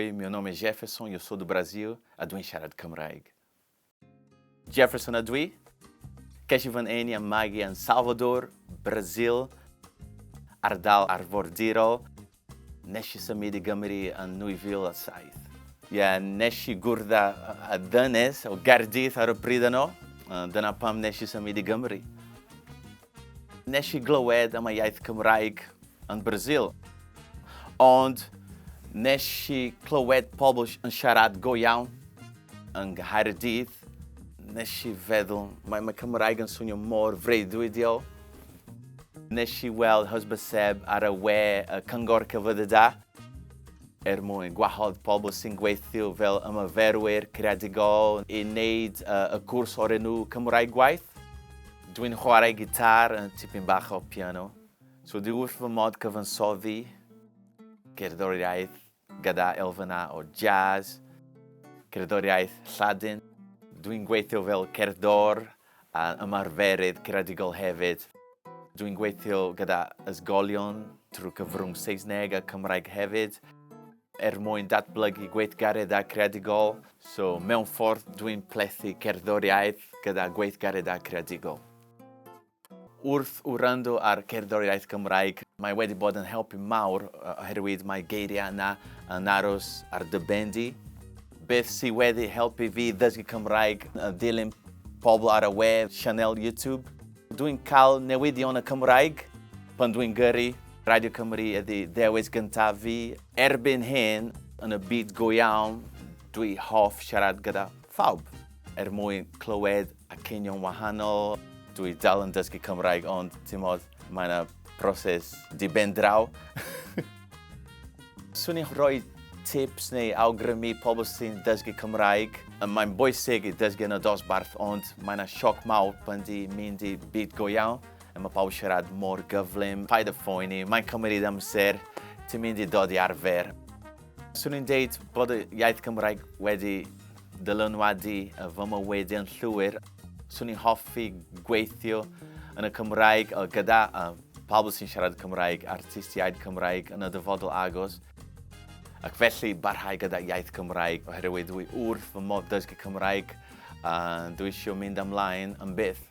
Oi, meu nome é Jeferson, eu sou do Brasil, a dwi'n siarad Cymraeg. Jeferson a dwi, ceisio fan eni am magu yn Salvador, Brasil, ardal arfordirol. Nes i symud i Gymru yn 2007. Nes i gwrdd a ddynes o Gaerdydd ar y pryd yno. Dyna pam nes i symud i Gymru. Nes i glywed am y iaith Cymraeg yn Brasil. Ond nes i clywed pobl yn siarad go iawn yn Gaerdydd. Nes i feddwl, mae Cymraeg yn swnio mor wreiddiol. Nes i weld hysbyseb ar y we y cyngor cyfydda mwyn gwahodd pobl sy'n gweithio fel ymarferwyr creadigol i wneud y cwrs o'r enw Cymraeg gwaith. Dwi'n chwarae gitar yn tipyn bach o piano. So dwi wrth fy modd cyfansoddi gerddoriaeth gyda elfennau o jazz, gerddoriaeth Lladin. Dwi'n gweithio fel gerddor a ymarferydd creadigol hefyd. Dwi'n gweithio gyda ysgolion trwy cyfrwng Saesneg a Cymraeg hefyd mwyn datblygu gweithgareddau creadigol. So mewn ffordd dwi'n plethu gerddoriaeth gyda gweithgareddau creadigol. Wrth wrando ar gerddoriaeth Gymraeg, mae wedi bod yn helpu mawr oherwydd mae geiriau yna yn aros ar dy ben di. Beth sydd wedi helpu fi ddysgu Cymraeg dilyn pobl ar y we, sianel YouTube. Dwi'n cael newidion y Cymraeg pan dwi'n gyrru. Radio Cymru ydy ddewis gyntaf fi. Erbyn hyn, yn y byd go iawn, dwi hoff siarad gyda phawb. Mwyn clywed acenion wahanol. Dwi dal yn dysgu Cymraeg, ond ti'n modd, mae yna proses diben draw. Swn i'n rhoi tips neu awgrymu pobl sy'n dysgu Cymraeg. Mae'n bwysig i dysgu yn y dosbarth, ond mae yna sioc mawr pan di mynd i byd go iawn. Mae pawb siarad mor gyflym, paid y phoeni, mae'n cymryd amser, ti'n mynd i dod i arfer. Swn i'n deud bod y iaith Cymraeg wedi dylanwadu fy mywyd yn llwyr. Swn i'n hoffi gweithio yn y Cymraeg gyda pobl sy'n siarad Cymraeg, artistiaid Cymraeg yn y dyfodol agos. Ac felly barhau gyda iaith Cymraeg oherwydd dwi wrth fy modd dysgu Cymraeg a dwi eisiau mynd ymlaen yn byth.